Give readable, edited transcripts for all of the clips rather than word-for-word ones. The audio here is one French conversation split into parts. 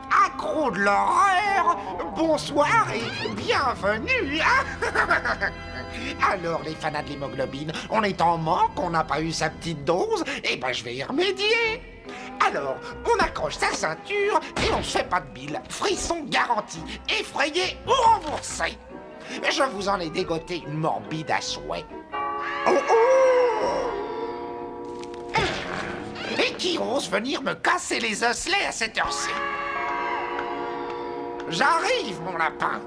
Accro de l'horreur, bonsoir et bienvenue. Alors les fanats de l'hémoglobine, on est en manque, on n'a pas eu sa petite dose, et ben je vais y remédier. Alors, on accroche sa ceinture et on se fait pas de bile. Frisson garanti, effrayé ou remboursé. Je vous en ai dégoté une morbide à souhait. Oh oh! Et qui ose venir me casser les osselets à cette heure-ci? J'arrive, mon lapin.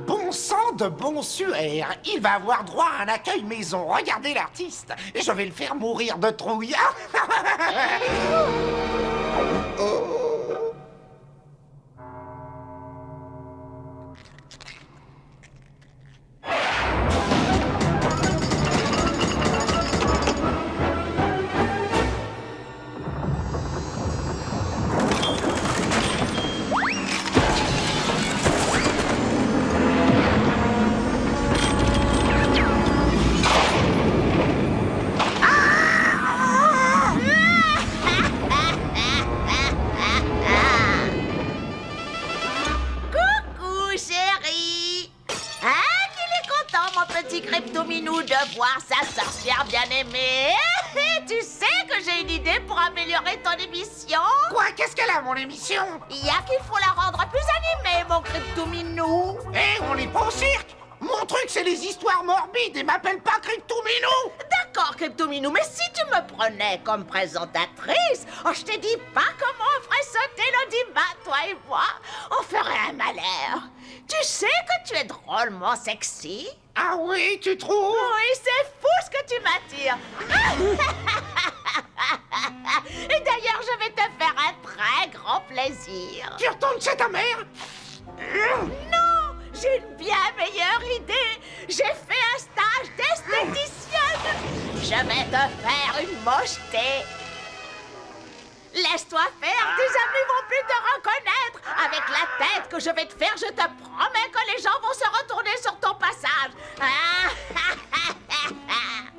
Bon sang de bon suaire, il va avoir droit à un accueil maison. Regardez l'artiste, et je vais le faire mourir de trouille. Oh. Cryptominou de voir sa sorcière bien-aimée. Tu sais que j'ai une idée pour améliorer ton émission. Quoi? Qu'est-ce qu'elle a, mon émission? Il y a qu'il faut la rendre plus animée, mon Cryptominou. Eh, on n'est pas au cirque. Mon truc, c'est les histoires morbides et m'appelle pas Cryptominou. D'accord, Cryptominou, mais si tu me prenais comme présentatrice, je te dis pas comment on ferait sauter l'audimat, toi et moi. On ferait un malheur. Tu sais que tu es drôlement sexy. Ah oui, tu trouves? Oui, c'est fou ce que tu m'attires. Et d'ailleurs, je vais te faire un très grand plaisir. Tu retournes chez ta mère? Non, j'ai une bien meilleure idée. J'ai fait un stage d'esthéticienne. Je vais te faire une mocheté. Laisse-toi faire, tes amis vont plus te reconnaître. Avec la tête que je vais te faire, je te promets que les gens vont se retourner sur ton passage.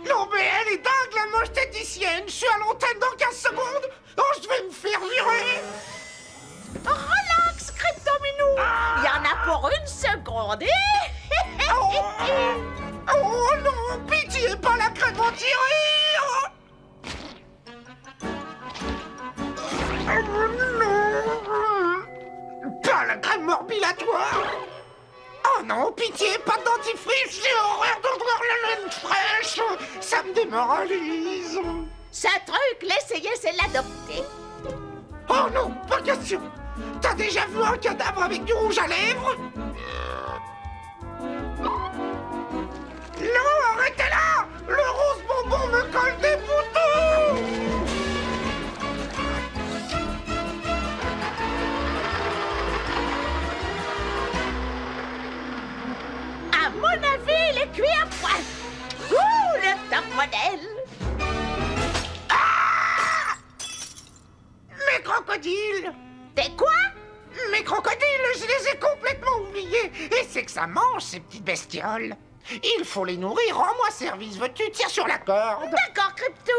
Non mais elle est dingue, la moche esthéticienne. Je suis à l'antenne dans 15 secondes. Oh, je vais me faire virer. Relax, Cryptominou. Il y en a pour une seconde. Oh non, pitié, pas la crème en tirer. Non. Pas la crème morbilatoire. Oh non, pitié, pas de dentifrice. J'ai horreur de voir la laine fraîche. Ça me démoralise. Ce truc, l'essayer, c'est l'adopter. Oh non, pas question. T'as déjà vu un cadavre avec du rouge à lèvres? Non, arrêtez là. Le rose bonbon me colle des boutons. À mon avis, il est cuit à point. Ouh, le top modèle. Ah! Mes crocodiles. crocodiles. T'es quoi? Mes crocodiles, je les ai complètement oubliés. Et c'est que ça mange, ces petites bestioles. Il faut les nourrir, rends-moi service, veux-tu? Tire sur la corde. D'accord, Crypto.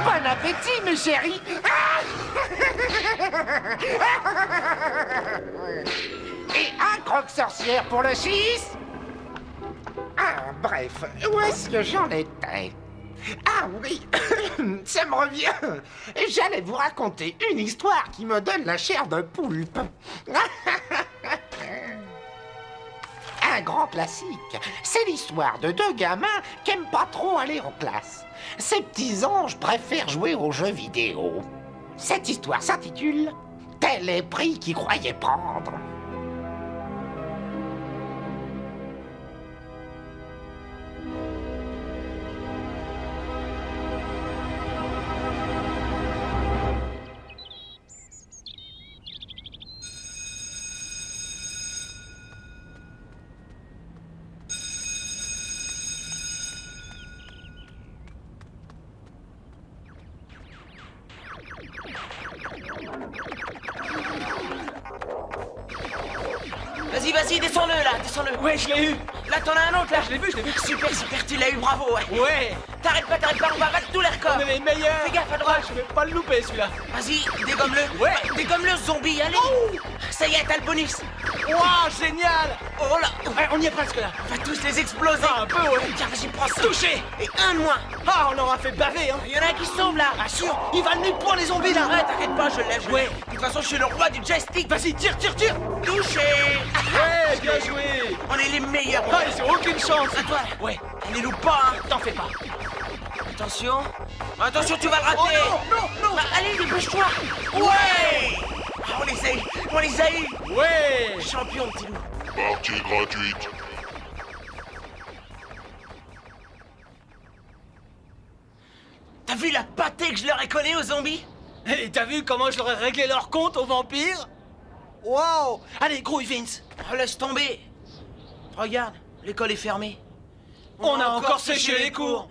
Bon appétit, mes chéris. Et un croque-sorcière pour le 6. Ah, bref, où est-ce que j'en étais? Ah oui, ça me revient. J'allais vous raconter une histoire qui me donne la chair d'un poulpe. Un grand classique. C'est l'histoire de deux gamins qui aiment pas trop aller en classe. Ces petits anges préfèrent jouer aux jeux vidéo. Cette histoire s'intitule « Tel est prix qu'ils croyaient prendre ». Vas-y, descends-le là, descends-le. Ouais, je l'ai eu. Là, t'en as un autre là. Je l'ai vu. Super, tu l'as eu, bravo, ouais. Ouais, T'arrêtes pas, on va battre tous les records. on est les meilleurs. Fais gaffe à droite. Je vais pas le louper celui-là. Vas-y, dégomme-le. Ouais. Dégomme-le, zombie, allez. Ça y est, t'as le bonus. Waouh, génial. Oh là, Ouais, on y est presque là. on va tous les exploser. Ah, un peu, ouais. Tiens, vas-y, prends ça. Touché. Et un de moins. Ah, on aura fait baver, hein. Il y en a un qui sauve là. Assure, il va le nez pour les zombies là. Ouais, t'inquiète pas, je lève. Ouais. De toute façon, je suis le roi du joystick. Vas-y, tire. Touché. Ouais, bien joué. On est les meilleurs. Ah, ils ont aucune chance. À toi. Ouais, On les loupe pas, hein. t'en fais pas. Attention. Attention, tu vas le rater. Oh non. Bah, allez, dépêche-toi. Ouais. Ah, on les a eu. Ouais. Champion, petit loup. Partie gratuite. T'as vu la pâtée que je leur ai collée aux zombies? Et t'as vu comment je leur ai réglé leur compte aux vampires? Wow. Allez, grouille Vince. Oh, laisse tomber. Regarde, l'école est fermée. On a encore séché les cours.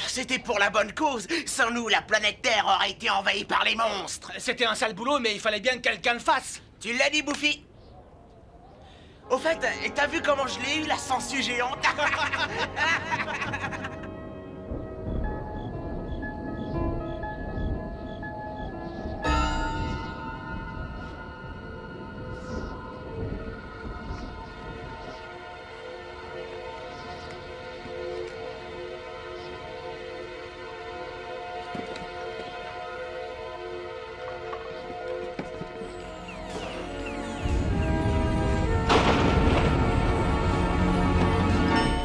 C'était pour la bonne cause. Sans nous, la planète Terre aurait été envahie par les monstres. C'était un sale boulot, mais il fallait bien que quelqu'un le fasse. Tu l'as dit, Bouffi. Au fait, t'as vu comment je l'ai eu, la sangsue géante?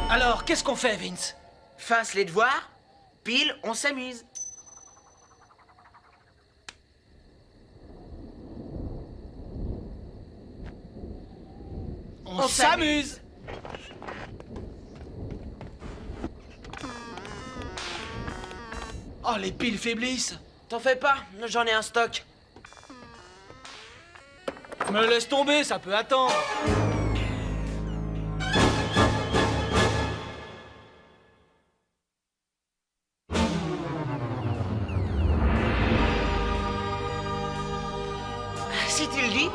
Alors, qu'est-ce qu'on fait, Vince? Fasse les devoirs, pile, on s'amuse. On s'amuse. Oh, les piles faiblissent. T'en fais pas, j'en ai un stock. Me laisse tomber, ça peut attendre. Si tu le dis.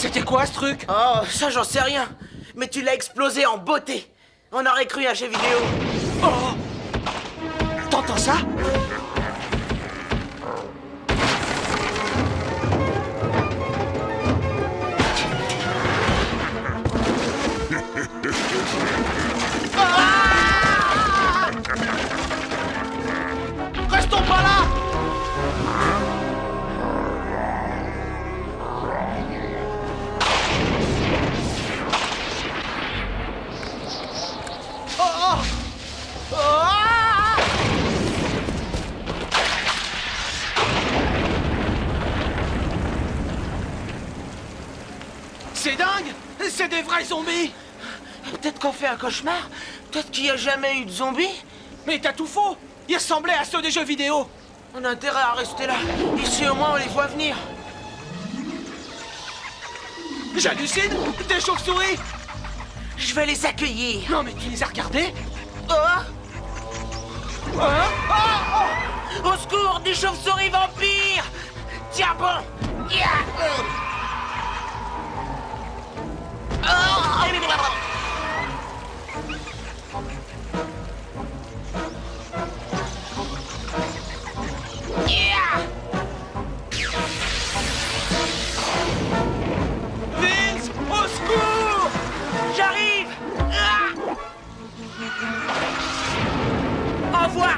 C'était quoi ce truc? Oh, ça j'en sais rien. Mais tu l'as explosé en beauté. On aurait cru un jeu vidéo. Oh! T'entends ça? Ah! Restons pas là! Oh, oh! Ah! C'est dingue! C'est des vrais zombies! Peut-être qu'on fait un cauchemar. Peut-être qu'il n'y a jamais eu de zombies. Mais t'as tout faux! Ils ressemblaient à ceux des jeux vidéo! On a intérêt à rester là. Ici au moins on les voit venir. J'hallucine! Des chauves-souris! Je vais les accueillir. Non mais tu les as regardés? Oh! Hein? Au secours, des chauves-souris vampires! Tiens bon! Ya! Vince! Au secours! J'arrive! Au revoir!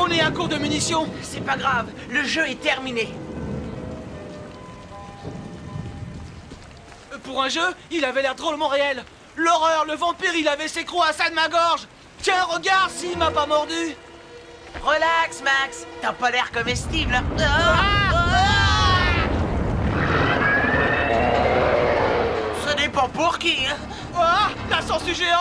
On est à court de munitions! C'est pas grave, le jeu est terminé. Pour un jeu, il avait l'air drôlement réel! L'horreur, le vampire, il avait ses crocs à ça de ma gorge! Tiens, regarde s'il m'a pas mordu! Relax, Max. T'as pas l'air comestible. Ça dépend pour qui, hein. Ah! La sangsue géante!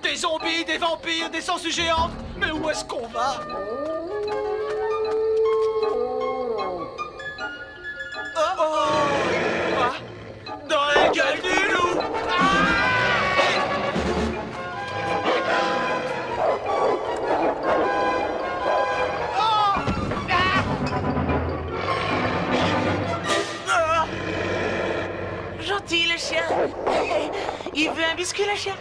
Des zombies, des vampires, des sangsues géantes! Mais où est-ce qu'on va? Ah! Dans la gueule du loup! Gentil, le chien. Il veut un biscuit, le chien.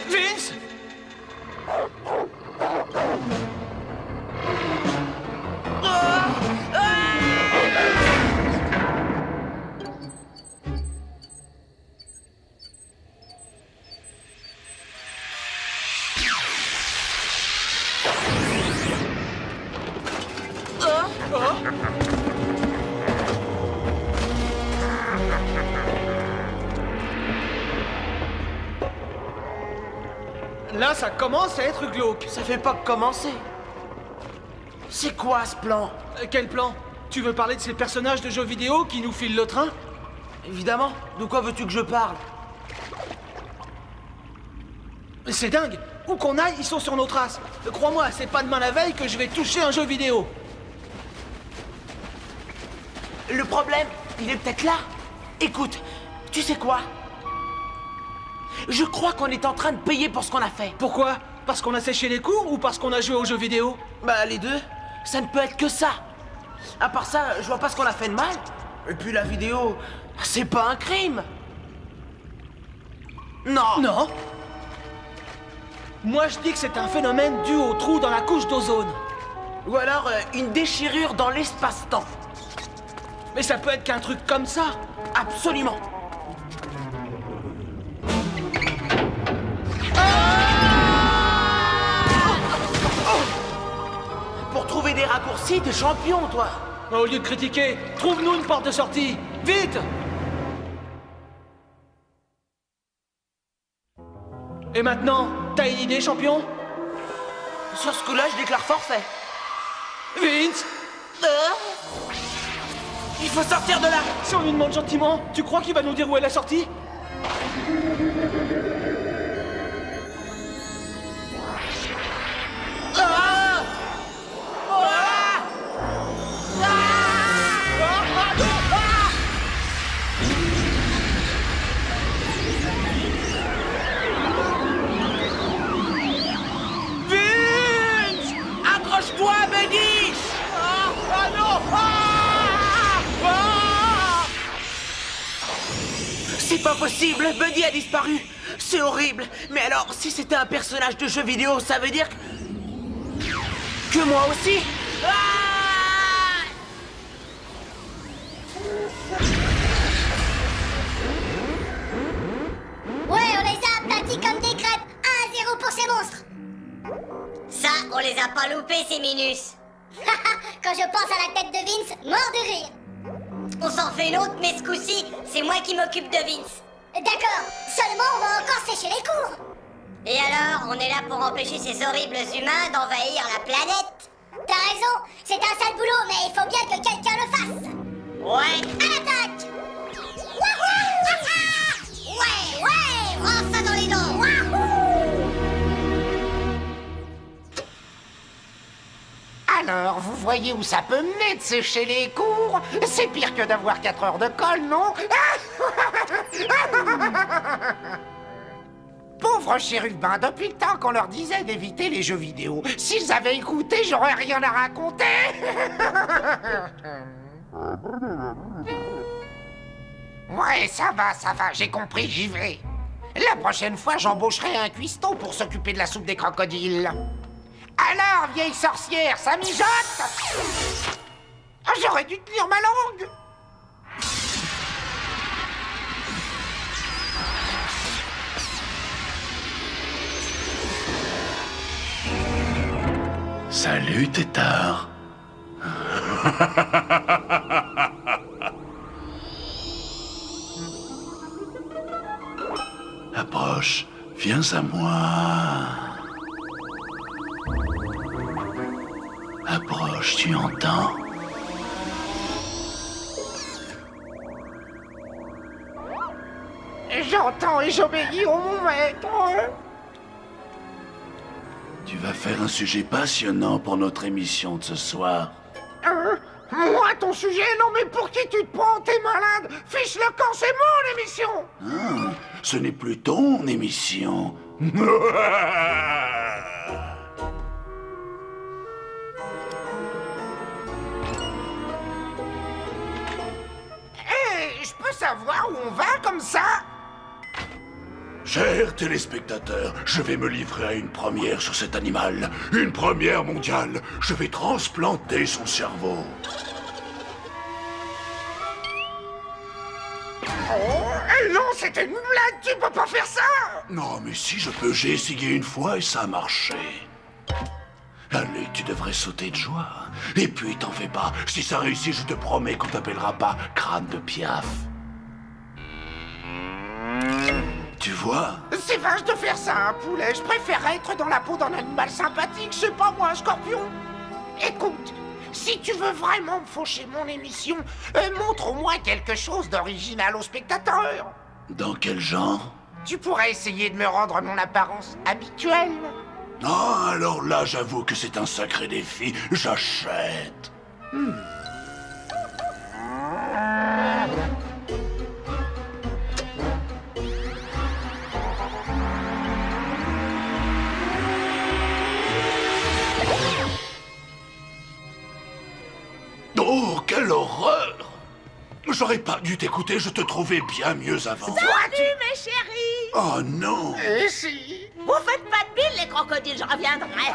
Vince! Là, ça commence à être glauque. Ça fait pas que commencer. C'est quoi ce plan? Quel plan? Tu veux parler de ces personnages de jeux vidéo qui nous filent le train? Évidemment. De quoi veux-tu que je parle? C'est dingue! Où qu'on aille, ils sont sur nos traces. Crois-moi, c'est pas demain la veille que je vais toucher un jeu vidéo. Le problème, il est peut-être là. Écoute, tu sais quoi? Je crois qu'on est en train de payer pour ce qu'on a fait. Pourquoi? Parce qu'on a séché les cours ou parce qu'on a joué aux jeux vidéo? Bah, les deux. Ça ne peut être que ça. À part ça, je vois pas ce qu'on a fait de mal. Et puis la vidéo, c'est pas un crime. Non. Non. Moi, je dis que c'est un phénomène dû au trou dans la couche d'ozone. Ou alors une déchirure dans l'espace-temps. Mais ça peut être qu'un truc comme ça. Absolument. Pour trouver des raccourcis, t'es champion, toi. Au lieu de critiquer, trouve-nous une porte de sortie. Vite! Et maintenant, t'as une idée, champion? Sur ce coup-là, je déclare forfait. Vince! Il faut sortir de là. Si on lui demande gentiment, tu crois qu'il va nous dire où est la sortie? Ah! Ah! Vince! Accroche-toi, Buddy! Ah non! C'est pas possible, Buddy a disparu. C'est horrible. Mais alors, si c'était un personnage de jeu vidéo, ça veut dire que moi aussi? Ah! Ouais, on les a aplatis comme des crêpes. 1-0 pour ces monstres. Ça, on les a pas loupés, ces minus. Quand je pense à la tête de Vince, mort de rire. On s'en fait une autre, mais ce coup-ci, c'est moi qui m'occupe de Vince. D'accord, seulement on va encore sécher les cours. Et alors, on est là pour empêcher ces horribles humains d'envahir la planète. T'as raison, c'est un sale boulot, mais il faut bien que quelqu'un le fasse. Ouais, à l'attaque. Wouhou! Ouais, rentre ça dans les dents. Wouhou! Alors, vous voyez où ça peut mener de sécher les cours? C'est pire que d'avoir 4 heures de colle, non? Pauvres chérubins, depuis le temps qu'on leur disait d'éviter les jeux vidéo. S'ils avaient écouté, j'aurais rien à raconter. Ouais, ça va, j'ai compris, j'y vais. La prochaine fois, j'embaucherai un cuistot pour s'occuper de la soupe des crocodiles. Alors, vieille sorcière, ça mijote? Ah, j'aurais dû tenir ma langue. Salut, tétard. Approche, viens à moi. Approche, tu entends? J'entends et j'obéis au mon maître. Tu vas faire un sujet passionnant pour notre émission de ce soir. Moi, ton sujet? Non, mais pour qui tu te prends? T'es malade? Fiche-le camp, c'est mon émission. Ah, ce n'est plus ton émission. Je peux savoir où on va comme ça? Chers téléspectateurs, je vais me livrer à une première sur cet animal. Une première mondiale. Je vais transplanter son cerveau. Oh, non, c'était une blague, tu peux pas faire ça. Non, mais si je peux, j'ai essayé une fois et ça a marché. Allez, tu devrais sauter de joie. Et puis, t'en fais pas. Si ça réussit, je te promets qu'on t'appellera pas crâne de Piaf. Tu vois? C'est vache de faire ça à un poulet. Je préfère être dans la peau d'un animal sympathique, je sais pas moi, un scorpion. Écoute, si tu veux vraiment me faucher mon émission, montre au moins quelque chose d'original aux spectateurs. Dans quel genre? Tu pourrais essayer de me rendre mon apparence habituelle. Ah, alors là, j'avoue que c'est un sacré défi. J'achète. Oh, quelle horreur! J'aurais pas dû t'écouter, je te trouvais bien mieux avant. Salut, mes chéris! Oh non! Et si? Vous faites pas de bile, les crocodiles, je reviendrai.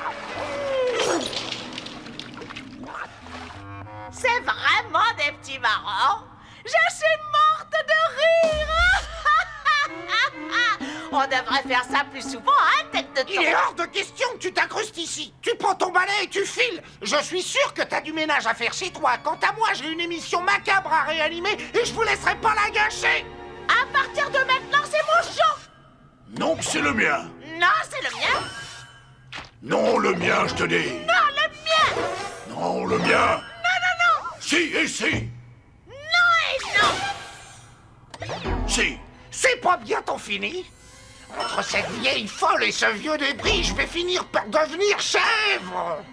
C'est vraiment des petits marrants. Je suis morte de rire. On devrait faire ça plus souvent, hein, tête de Il est ton. hors de question que tu t'incrustes ici. Tu prends Prends ton balai et tu files. Je suis sûr que t'as du ménage à faire chez toi. Quant à moi, j'ai une émission macabre à réanimer et je vous laisserai pas la gâcher. À partir de maintenant, c'est mon show. Non, c'est le mien. Non, c'est le mien. Non, le mien, je te dis. Non, le mien. Non, le mien. Non, non, non. Si et si. Non et non. Si. C'est pas bientôt fini. Entre cette vieille folle et ce vieux débris, je vais finir par devenir chèvre.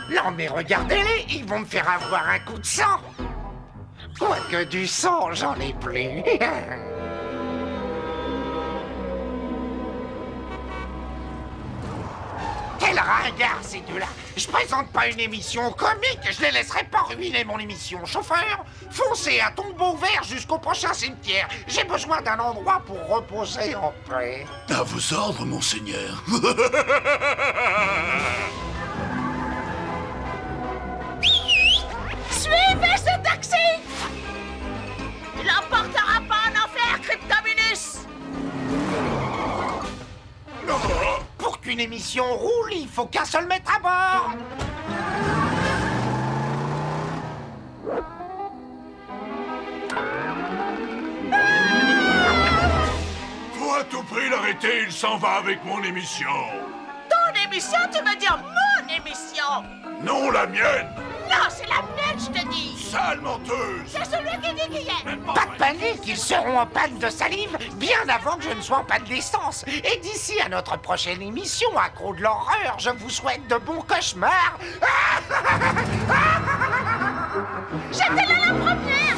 Non mais regardez-les, ils vont me faire avoir un coup de sang. Quoique du sang, j'en ai plus. Quel ringard ces deux-là. Je présente pas une émission comique, je les laisserai pas ruiner mon émission. Chauffeur, foncez à tombeau vert jusqu'au prochain cimetière. J'ai besoin d'un endroit pour reposer en paix. À vos ordres, monseigneur. Suivez ce taxi. Il l'emportera pas en enfer, Cryptominus. Pour qu'une émission roule, il faut qu'un seul maître à bord. Faut à tout prix l'arrêter, il s'en va avec mon émission. Ton émission, tu veux dire mon émission? Non, la mienne. Non, c'est la mienne, je te dis. Sale menteuse. C'est celui qui dit qu'il y est. Pas de panique, ils seront en panne de salive bien avant que je ne sois en panne d'essence. Et d'ici à notre prochaine émission, Accro de l'horreur, je vous souhaite de bons cauchemars. J'étais là la première.